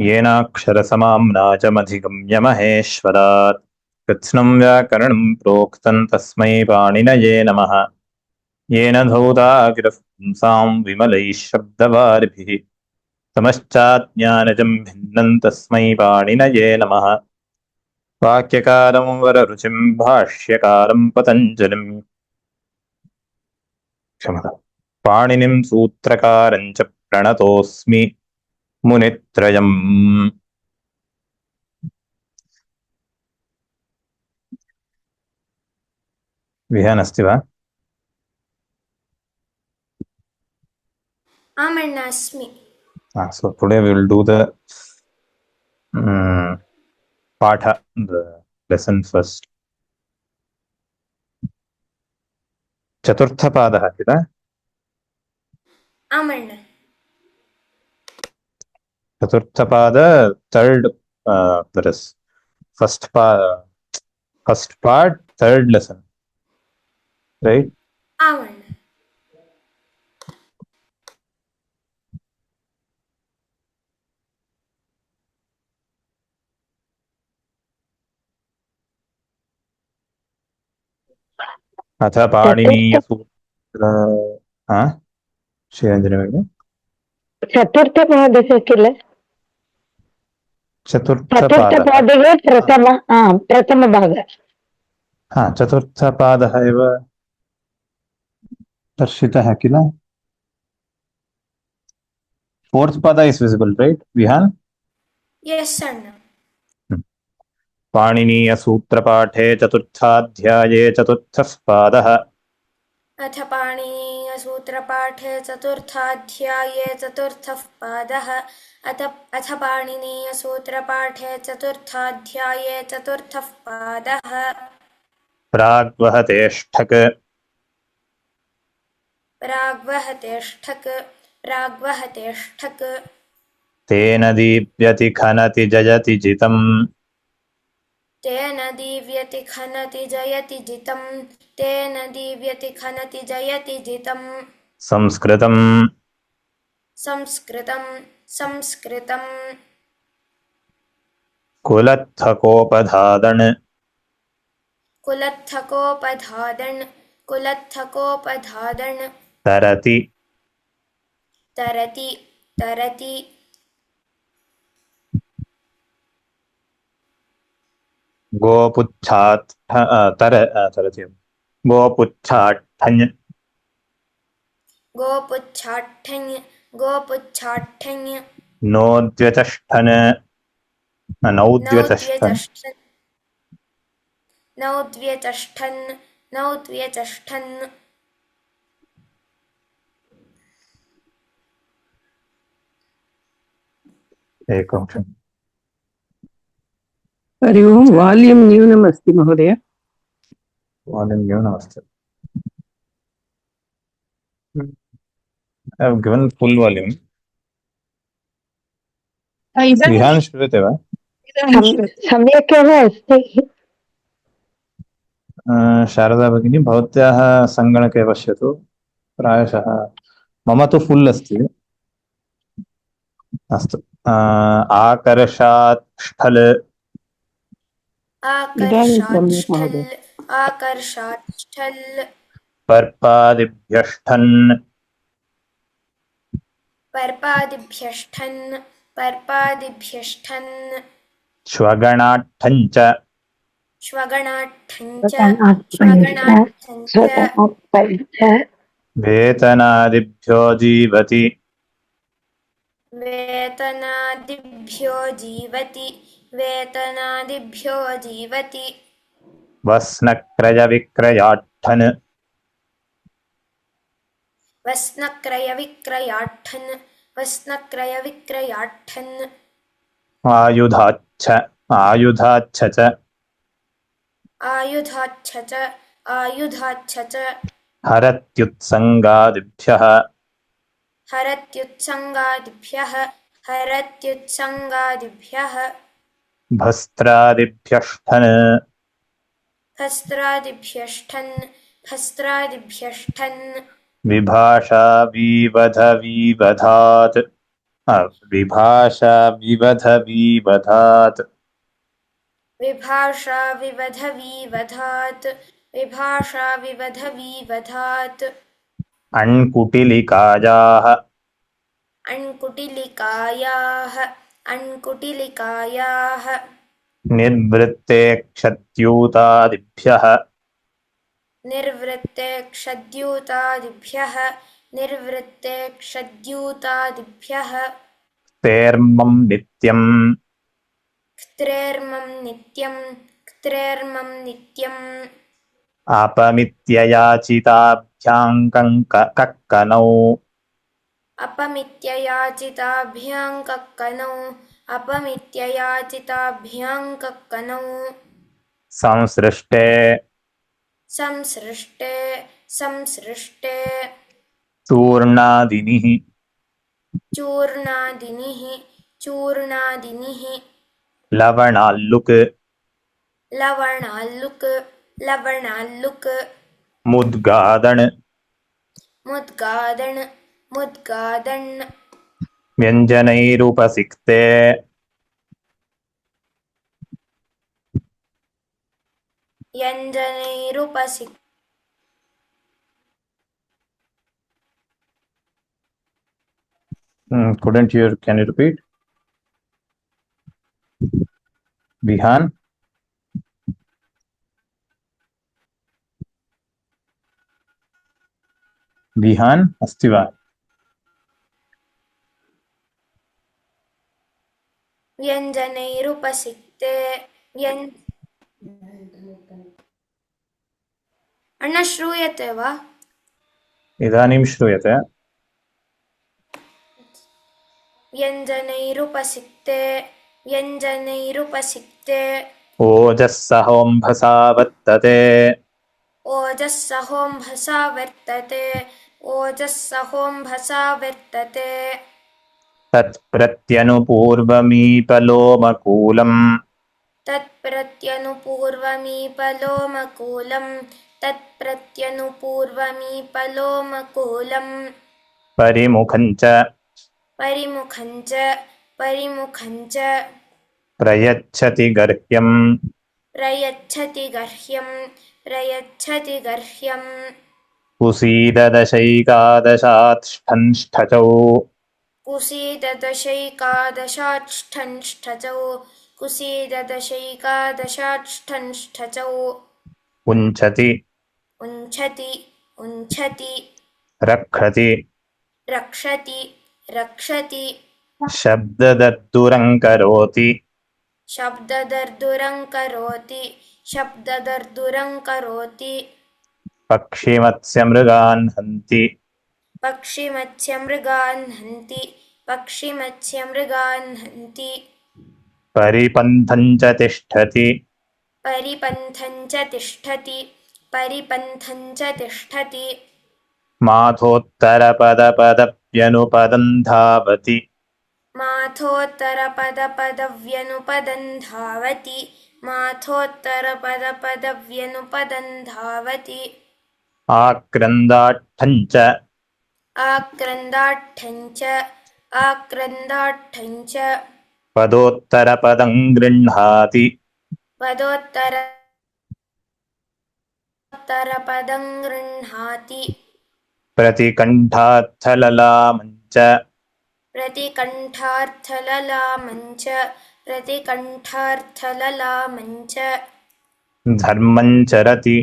येनाक्षरसमाम्नाजमधिगम्य महेश्वरात् कृत्स्नं व्याकरणं प्रोक्तं तस्मै पाणिनये नमः। येन धौता गिरः पुंसां विमलैः शब्दवारिभिः तमश्चाज्ञानजं भिन्नं तस्मै पाणिनये नमः। वाक्यकारं वररुचिं भाष्यकारं पतञ्जलिं क्षमता पाणिनिं सूत्रकारं च प्रणतोऽस्मि मुनित्रयम्। विहान अस्ति वा? आमन्नास्मि. So today we will do the patha, the lesson first. Chaturtha padah किल? आमन्न. Chaturtha pada, third verse. First part, third lesson. Right? आमन्न. अथ पाणिनीय सूत्र श्रीरञ्जनी भगिनी चतुर्थपादः किल? चतुर्थपादः प्रथमभागः। चतुर्थपादः एव दर्शितः किल? Fourth pada is visible, right? Vihan? Yes, sir. पाणिनीय सूत्रपाठे चतुर्थाध्याये चतुर्थः पादः। अथ पाणिनीय सूत्रपाठे चतुर्थाध्याये चतुर्थः पादः। अथ पाणिनीय सूत्रपाठे चतुर्थाध्याये चतुर्थः पादः। प्राग्वहतेष्ठक् तेन दीप्यति खनति जयति जितम्। तेन दीव्यति खनति जयति जितम्। तेन दीव्यति खनति जयति जितम्। संस्कृतम् कुलत्थकोपधादन् तरति गोपुच्छाट्ठञ् नौद्व्यचष्ठन् एकं हरि ओं। वाल्यूम् न्यूनमस्ति महोदय। वाल्यूम् न्यूनमस्ति। I have given full volume. Vihaan श्रूयते वा? सम्यक् एव अस्ति। शारदा भगिनी भवत्याः सङ्गणके पश्यतु, प्रायशः मम तु फुल् अस्ति। अस्तु। आकर्षात् स्थल पर्पादिभ्यष्ठन् श्वगणाट्ठञ्च वेतनादिभ्यो जीवति वस्नक्रयविक्रयाट्ठन् आयुधाच्छ हरत्युत्सङ्गादिभ्यः भस्त्रादिभ्यष्ठन् विभाषा वीवधवीवधात् विभाषा विवध विवधात् विभाषा विवध विवधात् विभाषा विवध विवधात् अण्कुटिलिकायाः अण्कुटिलिकायाः अण्कुटिलिकायाः निर्वृत्ते क्षत्यूतादिभ्यः निर्वृत्ते क्षद्यूतादिभ्यः निर्वृत्ते क्षद्यूतादिभ्यः तेर्मं नित्यम् क्त्रेर्मं नित्यम् अपमित्ययाचिताभ्यां कक्कनौ अपमित्ययाचिताभ्यां कक्कनौ संसृष्टे संसृष्टे चूर्णादिनिः चूर्णादिनिः लवणाल्लुक् लवणाल्लुक् मुद्गादण् मुद्गादण् व्यञ्जनैरुपसिक्ते व्यञ्जनैरुपसिक्ते couldn't you can you repeat Vihaan Vihaan अस्ति वा व्यञ्जनैरुपसिक्ते अण्ण श्रूयते वा इदानीं श्रूयते व्यञ्जनैरुपसिक्ते ओजः सहोम्भसा वर्तते तत्प्रत्यनुपूर्वमीपलोमकूलम् परिमुखं च प्रयच्छति गर्ह्यम् कुसीदशैकादशाष्ठञ्ष्ठचौ उञ्छति रक्षति शब्ददर्दुरं करोति पक्षिमत्स्यमृगान् हन्ति परिपन्थं च तिष्ठति माथोत्तरपदपदव्यनुपदं धावति आक्रन्दाट्ठं आक्रन्दाट्ठञ्च पदोत्तरपदं गृह्णाति प्रतिकण्ठार्थललामं प्रतिकण्ठार्थललामञ्च धर्मं चरति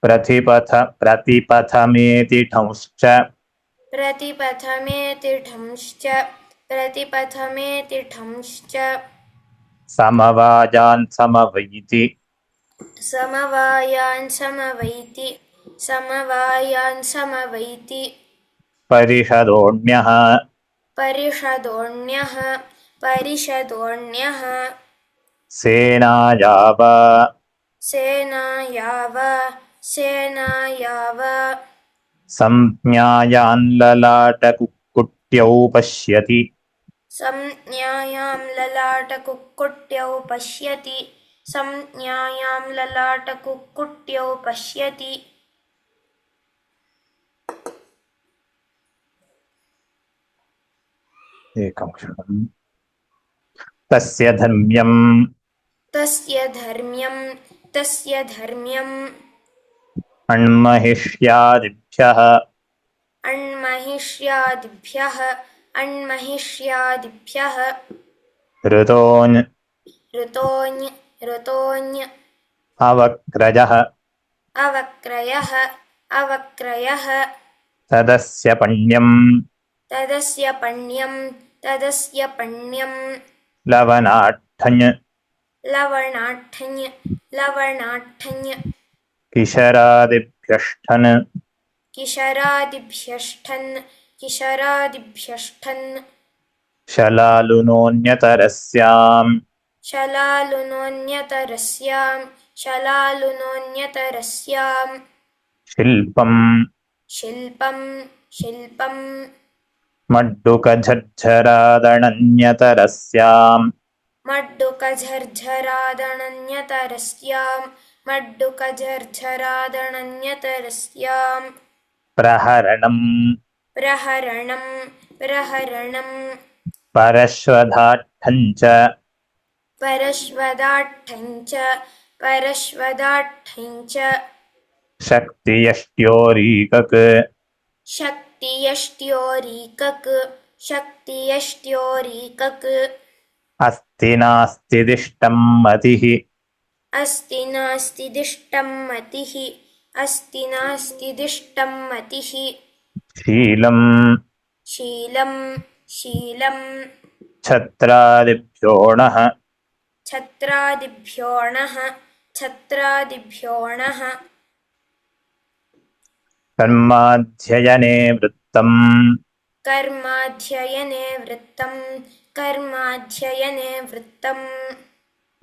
प्रतिपथमेति ठंश्च समवायान् समवैति परिषदोऽन्यः सेनायाव संज्ञायां ललाटकुक्कुट्यौ पश्यति एकं क्षणम् तस्य धर्म्यं तस्य धर्म्यम् अण्महिष्यादिभ्यः अण्महिष्यादिभ्यः ऋतोन् ऋतोञ् अवक्रजः अवक्रयः तदस्य पण्यं तदस्य पण्यं लवनाट्ठञ् लवणाट्ठञ् किशरादिभ्यष्ठन् किशरादिभ्यष्ठन् शलालुनोऽन्यतरस्याम् शलालुनोऽन्यतरस्याम् शिल्पम् मड्डुकझर्झरादणन्यतरस्याम् मड्डुकझर्झरादणन्यतरस्याम् प्रहरणम् प्रहरणम् परश्वधाट्ठञ्च परश्वदाट्ठञ्च शक्तियष्ट्योरीकक् शक्तियष्ट्योरीकक् अस्ति नास्ति दिष्टं मतिः अस्ति नास्ति दिष्टं मतिः शीलम् शीलम् छत्रादिभ्योऽणः छत्रादिभ्योऽणः कर्माध्ययने वृत्तम् कर्माध्ययने वृत्तम्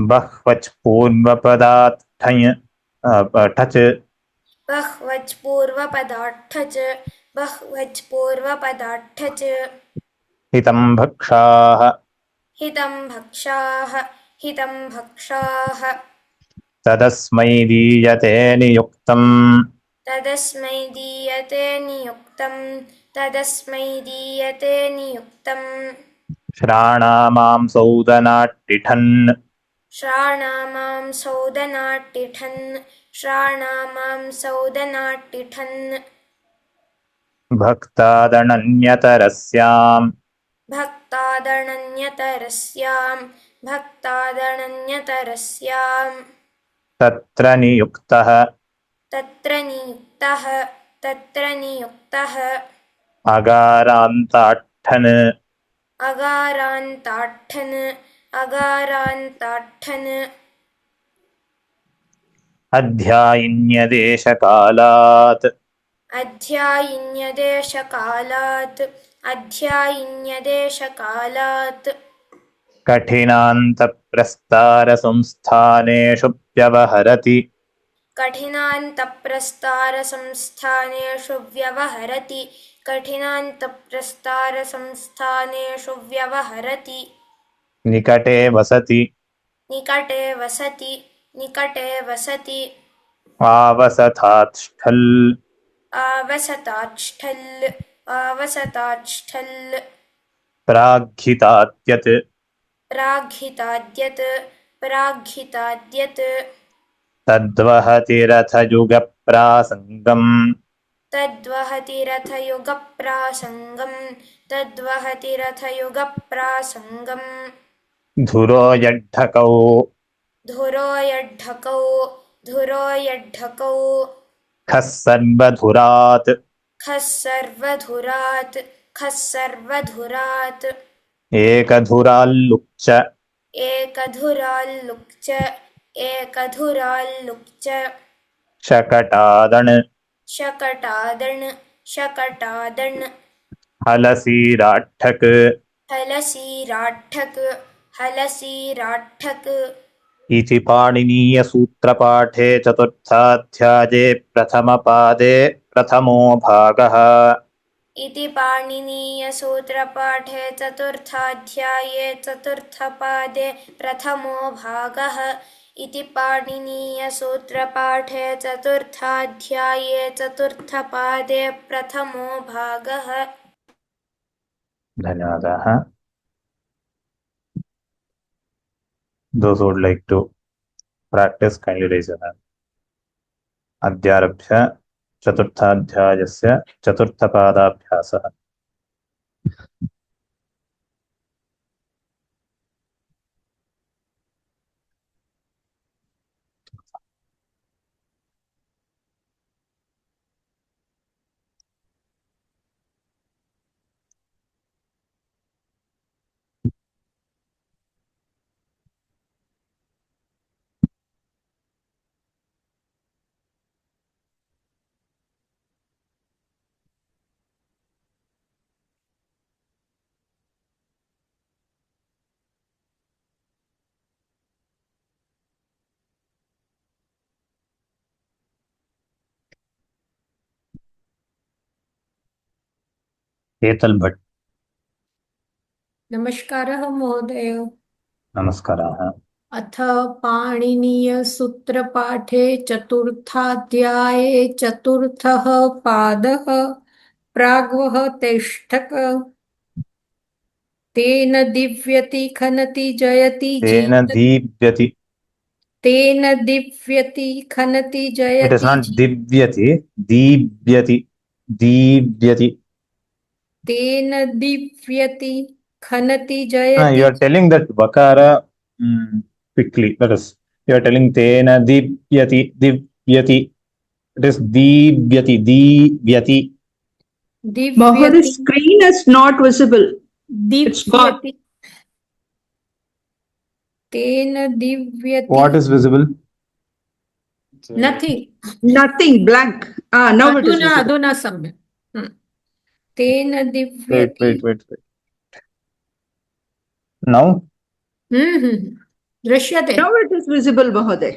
बह्वच् पूर्वपदार्थञ् ठच् बह्वच् पूर्वपदार्थच हितं भक्षाः हितं भक्षाः तदस्मै दीयते नियुक्तम् तदस्मै दीयते नियुक्तम् श्राणामां सौदनाट्टिठन् श्राणामां सौदनाट्टिठन् भक्तादनन्यतरस्याम् भक्तादनन्यतरस्याम् तत्र नियुक्तः अगारान्ताट्ठन् अगारान्ताट्ठन् अध्यायिन्यदेशकालात् अध्यायिन्यदेशकालात् कठिनान्तप्रस्तारसंस्थानेषु व्यवहरति कठिनान्तप्रस्तारसंस्थानेषु व्यवहरति निकटे वसति आवसथात्ष्ठल् आवसताच्छल् प्राग्हितात्यत् प्राग्हिताद्यत् तद्वहति रथयुगप्रासङ्गम् तद्वहति रथयुगप्रासङ्गम् धुरो यड्ढकौ धुरो यड्ढकौ खः सर्वधुरात् खः सर्वधुरात् एकदुराल्लुक् एकदुराल्लुक् शकटादन् शकटादन् हलसीराट्ठक् हलसीराट्ठक् इति पाणिनीयसूत्रपाठे चतुर्थाध्याये प्रथमपादे प्रथमो भागः इति पाणिनीयसूत्रपाठे चतुर्थाध्याये चतुर्थपादे प्रथमो भागः इति पाणिनीयसूत्रपाठे चतुर्थाध्याये चतुर्थपादे प्रथमो भागः। धन्यवादाः। Those who would like to practice, kindly raise your hand. अद्यारभ्य चतुर्थाध्यायस्य चतुर्थपादाभ्यासः. Hetal Bhatt. नमस्कारः महोदय। नमस्कारः. अथ पाणिनीयसूत्रपाठे चतुर्थाध्याये चतुर्थः पादः प्राग्वः तिष्ठक। तेन दिव्यति खनति जयति तेन दीप्यति. तेन दिव्यति खनति It is जयति not divyati, दीप्यति. दीप्यति. तेन दिव्यति खनति You जयति। are telling that vakara quickly. That is, you are telling tena dipyati, divyati. It is divyati, divyati. Mahoday, दिव्यति screen is not visible. It's gone. दिव्यति तेन दिव्यति। What is visible? Nothing. Nothing, blank. Now it is अधुना visible. अधुना सम्यक्। तेन Wait, दिव्यति। wait. Now? दृश्यते। Now it is visible, Mahoday.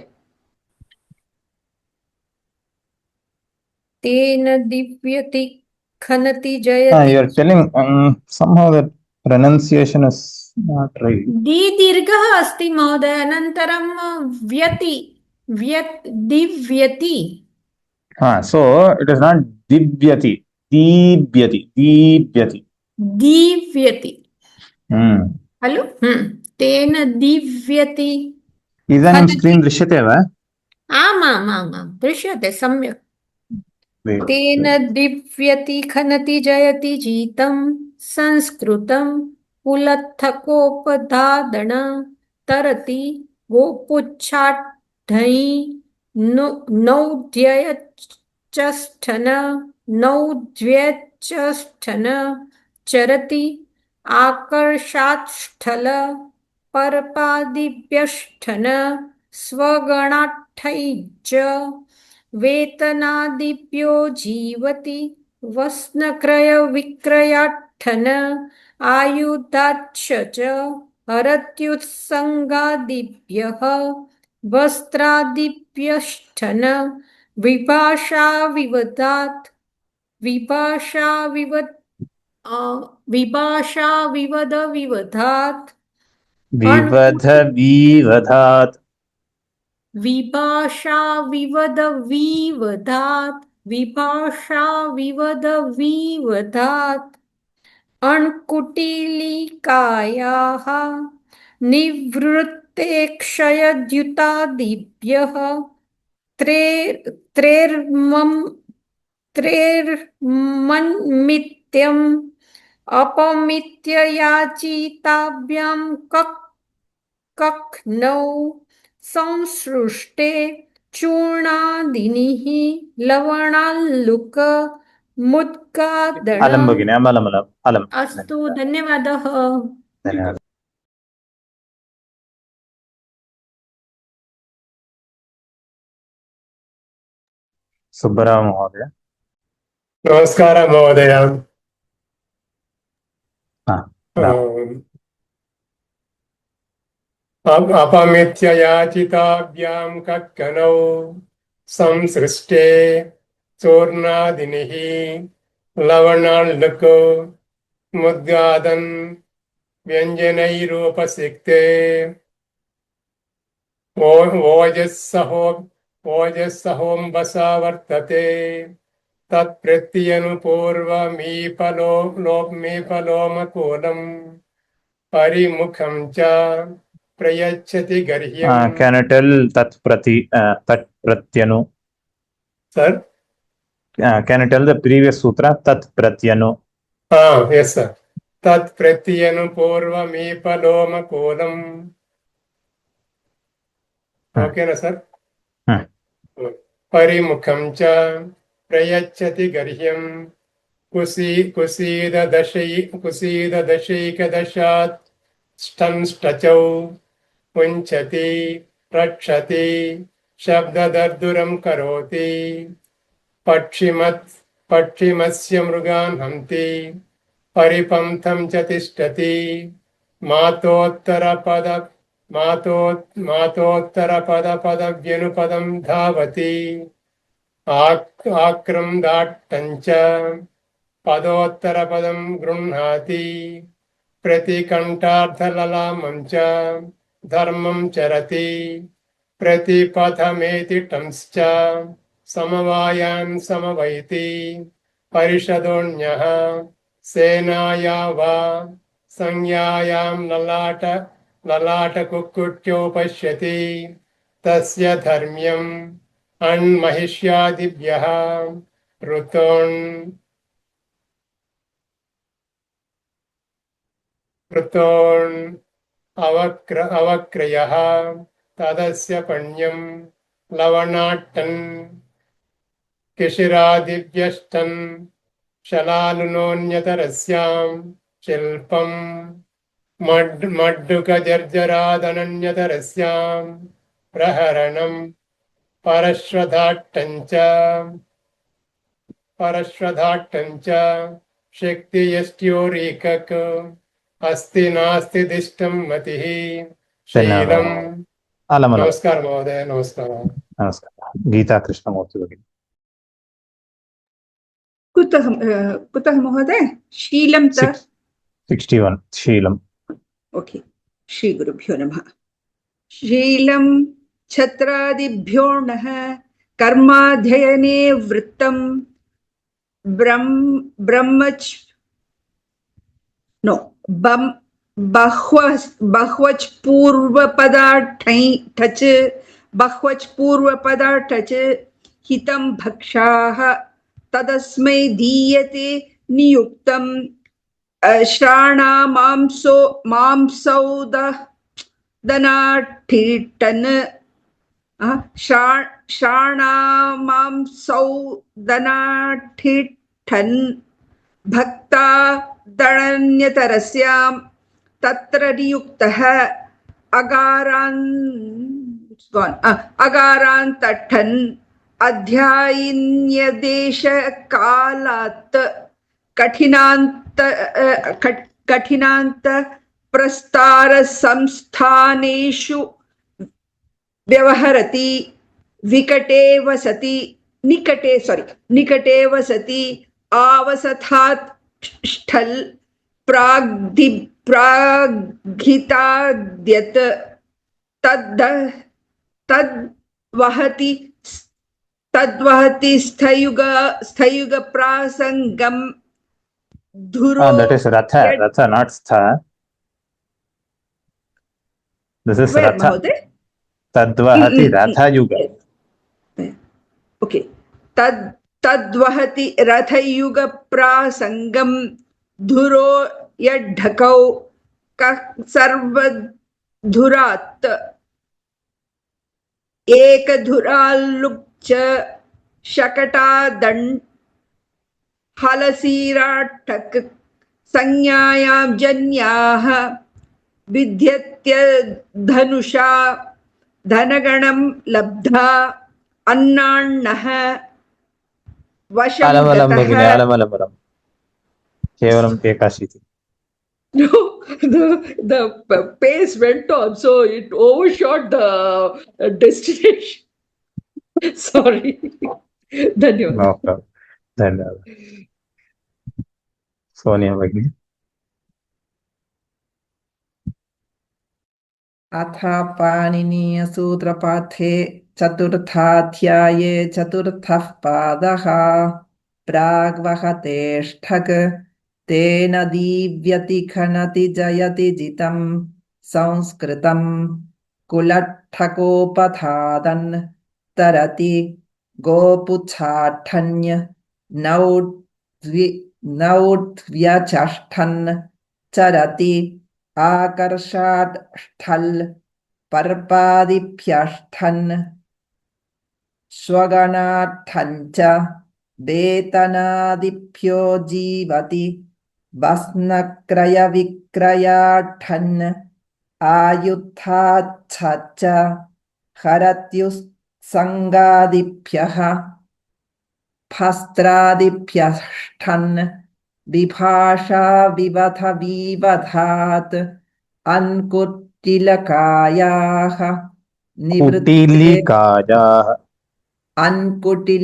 तेन दिव्यति खनति You जयति। are telling somehow that pronunciation is not right. दी दीर्घः अस्ति महोदय, अनन्तरं व्यति दिव्यति। So it is not divyati, divyati, divyati. दिव्यति खलु? तेन दिव्यति। इदानीं स्क्रीन् दृश्यते वा? आमामामां दृश्यते सम्यक्। Wait. तेन दिव्यति खनति जयति जीतं संस्कृतं पुलत्थकोपधादन तरति गोपुच्छाढ्ढै नौद्ययचष्ठन नौद्व्यचष्ठन चरति आकर्षाच्छल परपादिभ्यष्ठन स्वगणाठैश्च वेतनादिभ्यो जीवति वस्नक्रयविक्रयाट्ठन आयुधाच्छ च हरत्युत्सङ्गादिभ्यः वस्त्रादिभ्यष्ठन विभाषाविवधात् विभाषाविवधात् विवधात् विभाषाविवधात् अण्कुटिलिकायाः निवृत्तेक्षयद्युतादिभ्यः त्रैर्मन्मित्यम् अपमित्य याचिताभ्यां कक्नौ संसृष्टे चूर्णादिनिः लवणाल्लुक मुद्गादन। अलम् भगिनि, अलम्. अस्तु, धन्यवादः। धन्यवादः. सुब्बराव महोदय. नमस्कारः महोदय। अपमित्य याचिताभ्यां कक्कनौ संसृष्टे चूर्णादिनिः लवणाल्लुक मुद्गादन् व्यञ्जनैरुपसिक्ते ओजस्सहोऽम्बसा वर्तते तत्प्रत्यनुपूर्वमीफलोमकूलम् परिमुखं च प्रयच्छति गर्ह्यम् can you tell tat pratyanu? Sir? Can you tell the previous sutra tat pratyanu? Yes sir. Tat pratyanu purvamepalomakolam. Okay na sir? परिमुखं च प्रयच्छति गर्ह्यं कुसीदशैकदशात् स्टंष्टचौ पुञ्चति रक्षति शब्ददर्दुरं करोति पक्षिमस्य मृगान् हन्ति परिपन्थं च तिष्ठति मातोत्तरपदव्यनुपदं धावति आक्रन्दाट्टञ्च पदोत्तरपदं गृह्णाति प्रतिकण्ठार्थललामं च धर्मं चरति प्रतिपथमेति टंश्च समवायान् समवैति परिषदोऽन्यः सेनाया वा संज्ञायां ललाटकुक्कुट्यो पश्यति तस्य धर्म्यम् अन्महिष्यादिभ्यः ऋतोन् अवक्रयः तदस्य पण्यं लवणाट्टन् किशिरादिभ्यष्टन् शलालुनोऽन्यतरस्यां शिल्पम् मड्डुकजर्जरादनन्यतरस्यां प्रहरणम् परश्वधाट्टञ्च शक्तियष्ट्योरीकक् अस्ति नास्ति दिष्टं मतिः शीलम् नमस्कार महोदय नमस्कार गीता कृष्णमूर्ति भगिनी कुतः महोदय शीलं 61 शीलम् ओके श्रीगुरुभ्यो नमः शीलं छत्रादिभ्यो नः कर्माध्ययने वृत्तं बह्वच पूर्वपदार्थच हितं भक्षाः तदस्मै दीयते नियुक्तं श्राणामांसौदनाठिटन् श्राणामांसौदनाठिठन् भक्ता दणन्यतरस्यां तत्र नियुक्तः अगारान्तठन् अध्यायिन्यदेशकालात् कठिनान्त प्रस्तारसंस्थानेषु व्यवहरति निकटे वसति आवसथात् ष्ठल् प्राग्हिताद्यत् तद्वहति स्थयुगप्रासङ्गम् धुरो that is ratha not stha. This is ratha tadvahati ratha yuga. Okay तद्वहति रथयुगप्रासङ्गम् धुरो यड्ढकौ सर्वधुरात् एकदुराल्लुक्च शकटादण् हलसीराट्टक् संज्ञायां जन्याः विद्यत्यधनुषा धनगणं लब्धा अन्नान्नः वशं अलमलम केवलम एकाशीति. No, the pace went on, so it overshot the destination. Sorry. धन्यवाद. धन्यवाद. सोनिया भगिनी. अथ पाणिनीय सूत्रपाठे चतुर्थाध्याये चतुर्थः पादः प्राग्वहतेष्ठक् तेन दीव्यति खनति जयति जितं संस्कृतं कुलट्ठकोपधादन् तरति गोपुच्छाठन्य नौद्व्यचष्ठन् चरति आकर्षात् स्थल् पर्पादिभ्यष्ठन् स्वगणार्थञ्च वेतनादिभ्यो जीवति वस्नक्रयविक्रयार्थन् आयुद्धाच्छ हरत्युत्सङ्गादिभ्यः भस्त्रादिभ्यष्ठन् विभाषा विवध विवधात् अन्कुटिलकायाः निवृत्ते कुटिलिकायाः अन्कुटिलिकायाः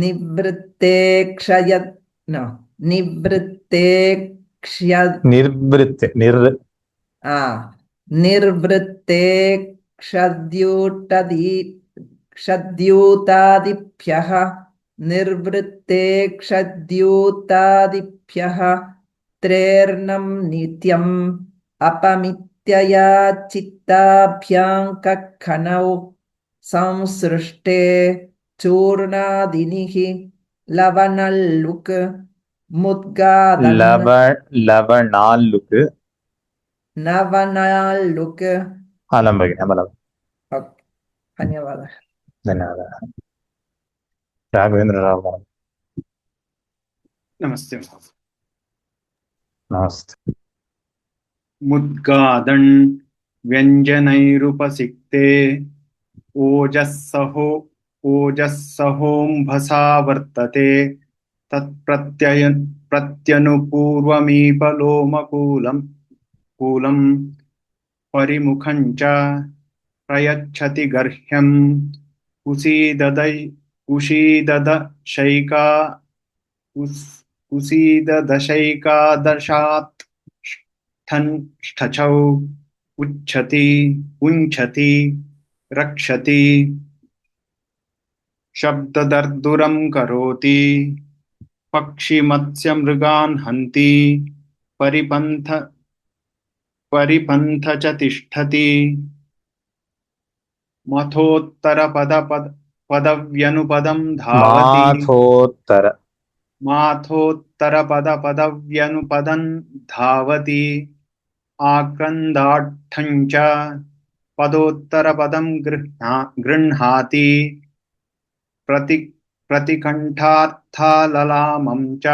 निवृत्ते निर्वृत्ते निर्वृत्ते क्षद्यूतादिभ्यः निर्वृत्ते क्षद्यूतादिभ्यः त्रैर्णं नित्यम् अपमित्यया चित्ताभ्याङ्कखनौ संसृष्टे चूर्णादिनिः लवणल्लुक् मुद्गादन् लवणाल्लुक् नवनाल्लुक् अलं भगिनि अमलं धन्यवादः धन्यवादः राघवेन्द्रराव महोदय नमस्ते महोदय। नमस्ते मुद्गादन् व्यञ्जनैरुपसिक्ते ओजस्सहोऽम्भसा वर्तते तत्प्रत्यनुपूर्वमीपलोमकूलं परिमुखं च प्रयच्छति गर्ह्यं कुसीददशैकादशात् ष्ठचौ उञ्छति रक्षति शब्ददर्दुरं करोति पक्षिमत्स्यमृगान् हन्ति परिपन्थ च तिष्ठति मथोत्तरपदव्यनुपदं धावति माथोत्तरपदव्यनुपदं धावति आक्रन्दार्थं च पदोत्तरपदं गृह्णाति प्रतिकण्ठार्थललामं च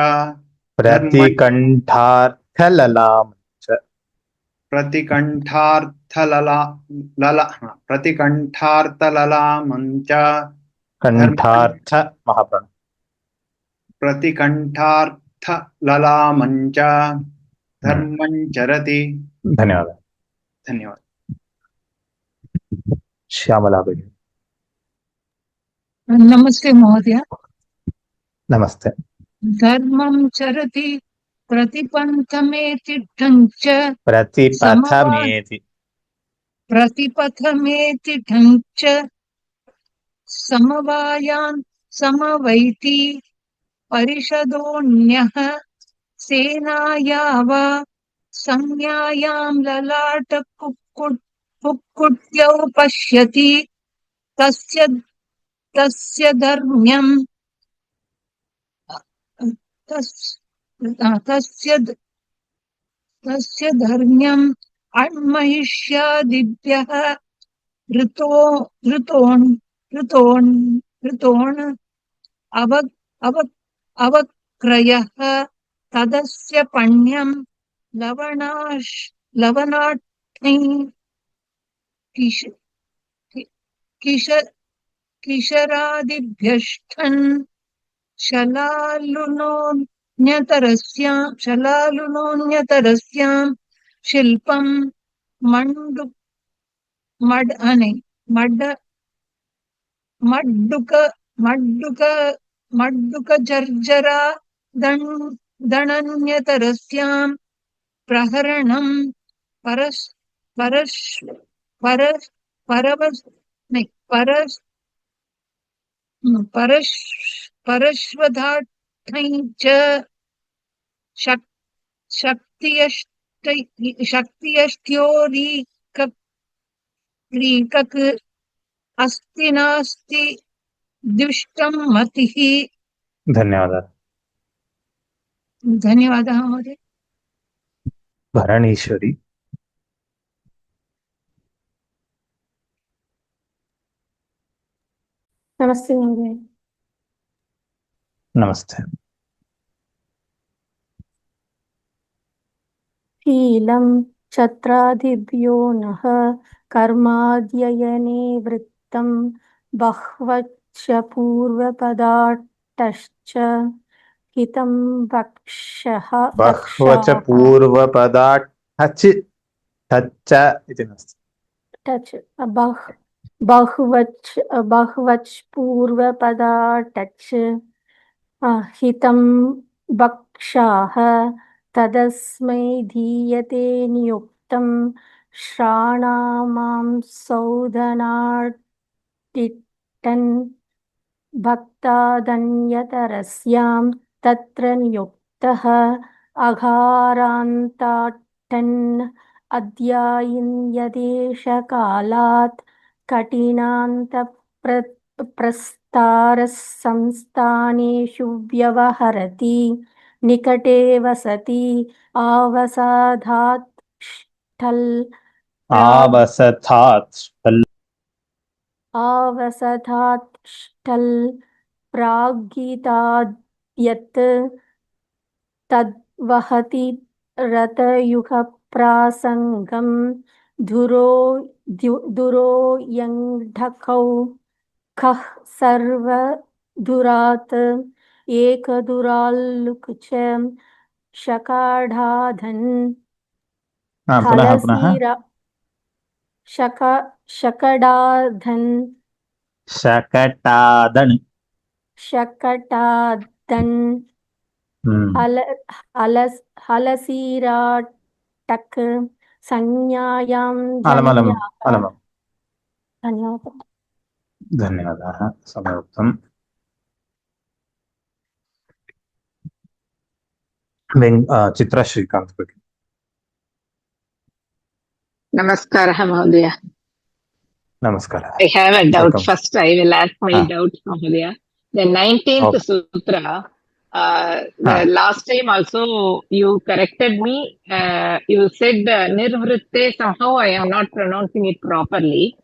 प्रतिकण्ठार्थललामं च कंठार्थ महाप्राण प्रतिकण्ठार्थललामं च धर्मं चरति। धन्यवाद श्यामला भगिनी नमस्ते महोदय। नमस्ते धर्मं चरति प्रतिपन्थमेति ढञ्च प्रतिपथमेति ढञ्च समवायान् समवैति परिषदोऽन्यः सेनाया वा संज्ञायां ललाट पुक्कुट्यौ पश्यति तस्य धर्म्यं तस्य धर्म्यम् अण्महिष्यादिभ्यः ऋतोन् अवक्रयः तदस्य पण्यं लवणाट्टैः किशरादिभ्यष्ठन् शलालुनोऽन्यतरस्यां शिल्पं मड्डुकजर्जरा दणन्यतरस्यां प्रहरणं परश्वधार्थं च शक्तियश्च्योरीकक् अस्ति नास्ति दुष्टं मतिः। धन्यवादः। धन्यवादः महोदय। भरणीश्वरी। नमस्ते महोदय। नमस्ते। शीलं छत्रादिभ्यो नः कर्माध्ययने वृत्तं बह्वश्च पूर्वपदार्थश्च हितं बह्वच पूर्वपदात् ठच् ठच्च इति नास्ति। टच बहुवच पूर्वपदाटच हितं भक्षाः तदस्मै धीयते नियुक्तं श्राणामांसौधनाटिट्टन् भक्तादन्यतरस्यां तत्र नियुक्तः अघारान्ताट्टन् अध्यायन्यदेशकालात् कठिनान्तप्रस्तारः संस्थानेषु व्यवहरति निकटे वसति आवसाधात् ष्टल् प्रागीताद्यत् तद्वहति रथयुगप्रासङ्गं दुरोयङ्ढकौ खः सर्वदुरात् एकदुराल्लुक् च शकाढाधन् हलसीरा शकटाधन् हलसीराटक् संज्ञायां जन्याः। धन्यवादः। समाप्तम्। चित्रा श्रीकांत भगिनी। Namaskar, Mahodaya. Namaskar. I have a doubt. Welcome. First, I will ask my doubt, Mahodaya. The 19th Sutra, the last time also you corrected me. You said Nirvritte, somehow I am not pronouncing it properly.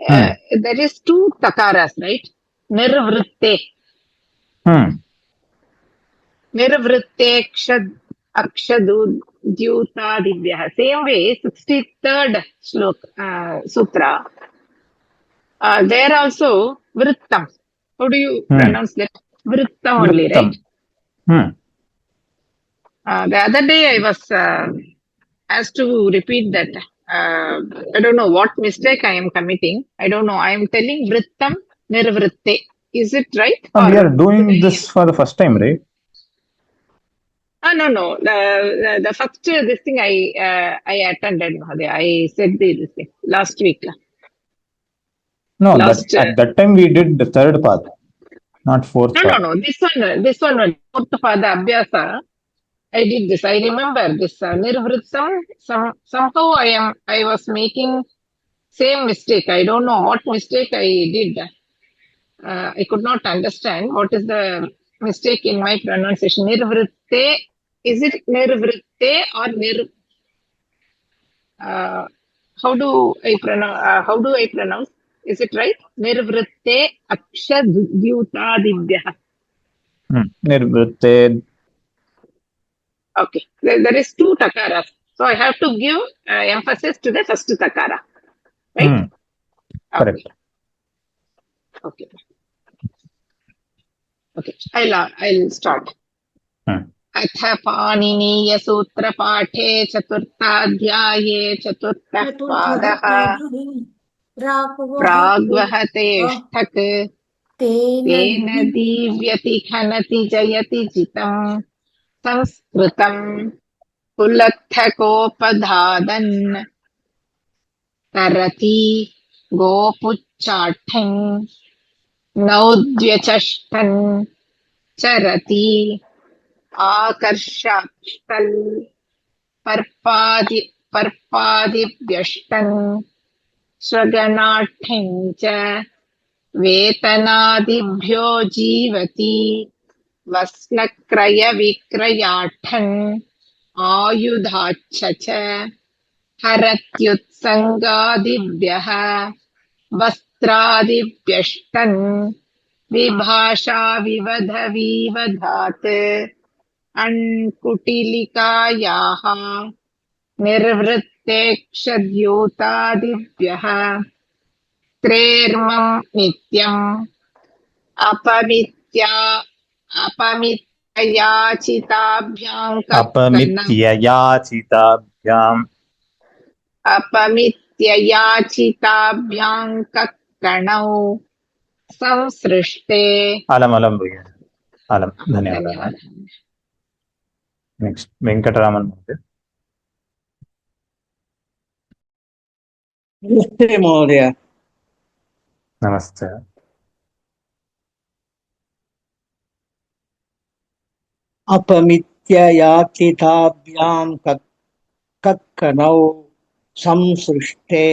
There is two takaras, right? Nirvritte. Nirvritte akshadu dyuta divyah. Same way, 63rd sutra. There also vrittam. How do you pronounce that? Vrittam only, right? The other day I was asked to repeat that. I don't know what mistake I am committing. I don't know. I am telling vrittam nirvritte. Is it right? We are doing this for the first time, right? No. The first this thing I attended. I said this thing last week. No, at that time we did the third path, not fourth path. No. This one, fourth path, Abhyasa. I did this. I remember this Nirvrittam. Somehow I was making same mistake. I don't know what mistake I did. I could not understand what is the mistake in my pronunciation. Nirvritte. Is it Nirvritte or how do I pronounce? Is it right? Nirvritte akshadyuta divyah. Nirvritte. Okay. There is two takaras. So I have to give emphasis to the first takara. Right? Correct. Okay. I'll start. अथ पाणिनीय सूत्र पाठे चतुर्थाध्याये चतुर्थः पादः प्राग्वहतेष्ठक् तेन दीव्यति खनति जयति जितं संस्कृतं कुलत्थकोपधादन् तरति गोपुच्चाठं नौद्व्यचष्टन् चरति आकर्षाष्टल् पर्पादिव्यष्टन् स्वगणाढ्यं च वेतनादिभ्यो जीवति वस्त्रक्रयविक्रयाढ्यन् आयुधाच्छ च हरत्युत्सङ्गादिभ्यः वस्त्रादिभ्यष्टन् विभाषा विवधात् अण्कुटिलिकायाः निर्वृत्तेक्षद्योतादिभ्यः त्रैर्मं नित्यम् अपमित्ययाचिताभ्यां कक्कणौ संसृष्टे अलम भैया अलम धन्यवाद धन्यवादः नेक्स्ट वेंकटरामन महोदय नमस्ते महोदय। नमस्ते अपमित्ययाचिताभ्यां कक्कणौ संसृष्टे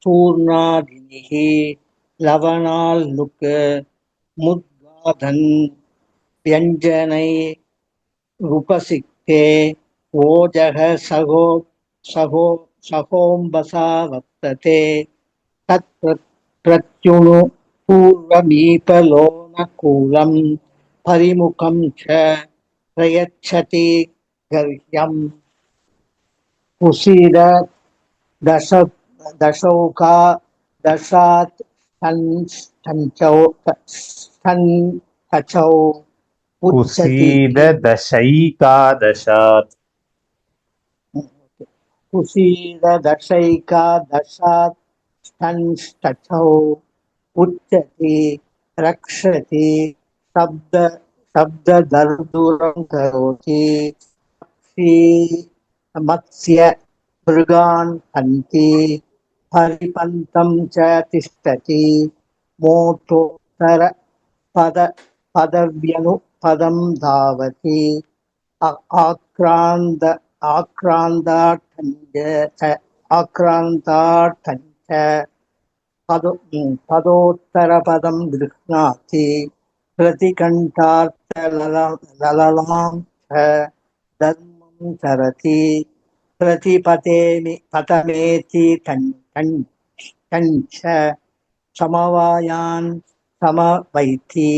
चूर्णादिनिः लवणाल्लुक् मुद्गाधन् व्यञ्जनै रूपसिक्ते ओजः सहोऽम्बसा वर्तते तत्प्रत्युणु पूर्वमीपलोनकूलं परिमुखं च प्रयच्छति गर्ह्यम् कुसीद दशौका दशात् स्तञ्चौ कुसीद दशैकादशात् कुसीद दशैकादशात् स्तञ्चौ उच्यति रक्षति शब्ददर्दुरं करोति मत्स्य मृगान् हन्ति हरिपन्तं च तिष्ठति मोटोत्तर पदव्यनुपदं धावति आक्रान्तार्थञ्च पदोत्तरपदं गृह्णाति प्रतिकण्ठार्थललां च धर्मं चरति पतमेति कञ्च समवायान् समवैति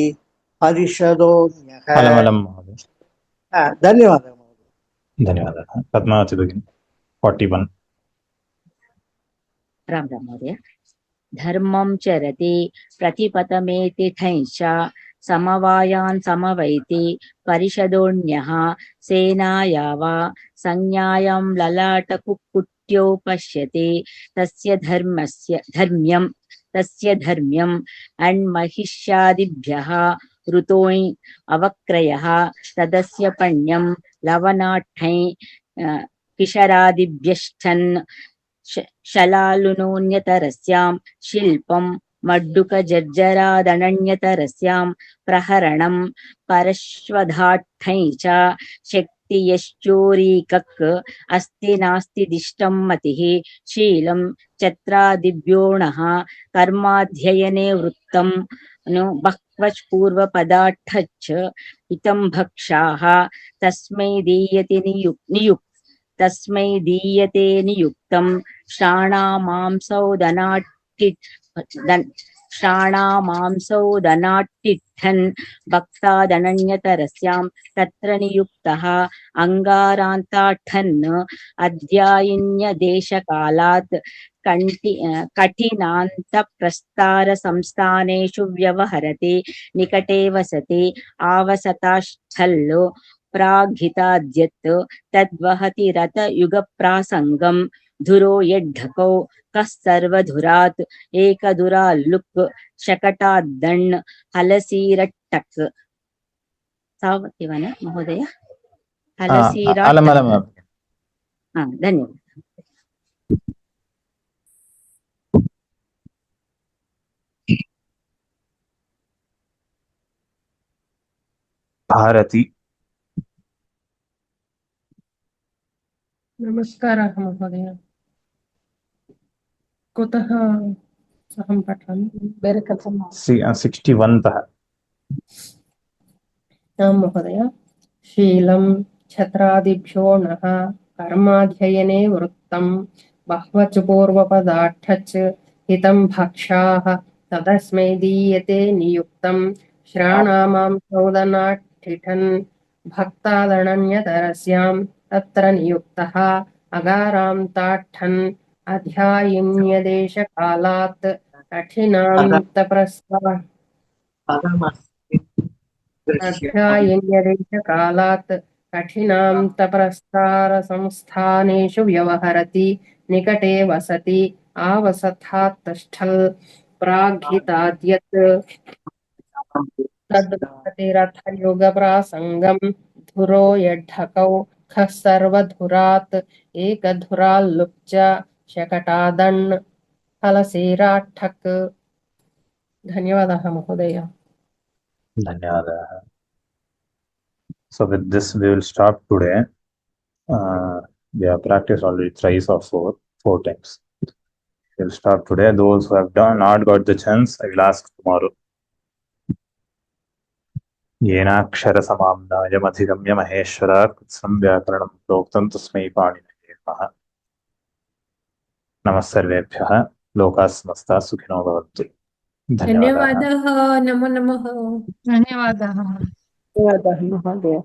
परिषदोऽन्यः अलम महोदय धन्यवादः धन्यवादः पद्मावती भगिनी 41 राम राम महोदय। धर्मं चरति प्रतिपतमेति ठञ्च समवायान् समवैति परिषदोऽन्यः सेनाया वा संज्ञायां ललाटकुक्कुट्यो पश्यति तस्य धर्म्यम् अन्महिष्यादिभ्यः ऋतोञ् अवक्रयः तदस्य पण्यं लवनाट्ठै किशरादिभ्यश्चन् शलालुनोऽन्यतरस्यां शिल्पं मड्डुकजर्जरादनन्यतरस्यां प्रहरणं परश्वधाट्ठै च शक्तियश्चोरीकक् अस्ति नास्ति दिष्टं मतिः शीलं चत्रादिभ्योऽणः कर्माध्ययने वृत्तं नु बह्वश् पूर्वपदार्थच्च इतं भक्षाः तस्मै दीयते नियुक्तं श्राणामांसौ भक्तादनन्यतरस्यां तत्र नियुक्तः अङ्गारान्ताठन् अध्यायिन्यदेशकालात् कठिनान्तप्रस्तारसंस्थानेषु व्यवहरति निकटे वसति आवसतास्थल्लो प्राघिताद्यत् तद्वहति रथयुगप्रासङ्गं धुरो यड्ढकौ कः सर्वधुरात् एकदुराल्लुक् शकटाद्दण् हलसीरट्टक् सावति वन महोदय हलसीरट्टक् धन्यवादः भारती नमस्कारः महोदय। कुतः अहं पठामि? 61 तः। आं महोदय। शीलं छत्रादिभ्यो नः कर्माध्ययने वृत्तं बह्वच पूर्वपदार्थच हितं भक्षाः तदस्मै दीयते नियुक्तं श्राणामां चोदनाट्ठिठन् भक्तादनन्यतरस्यां तत्र नियुक्तः अगारां ताठन् अध्यायिन्यदेशकालात् कठिनां तपस्वा अध्यायिन्यदेशकालात् कठिनां तपस्तारसंस्थानेषु व्यवहरति निकटे वसति आवसथात् तिष्ठल् प्राग्हिताद्यत् तद्गतिरथयुगप्रासङ्गं धुरो यड्ढकौ खः सर्वधुरात् एकदुराल्लुप्च शकटादण् फलसेराठक्। धन्यवादः महोदय। धन्यवादाः. So with this we will stop today. We have practiced already thrice or four times. We will stop today. Those who have not got the chance, I will ask tomorrow. येनाक्षर समाम्नायमधिगम्य महेश्वरात् कृत्स्नं व्याकरणं प्रोक्तं तस्मै पाणिनये नमः. नमः सर्वेभ्यः. लोकाः समस्ताः सुखिनो भवन्तु. धन्यवादाः. धन्यवादः. नमो नमः. धन्यवादः धन्यवादः महोदय.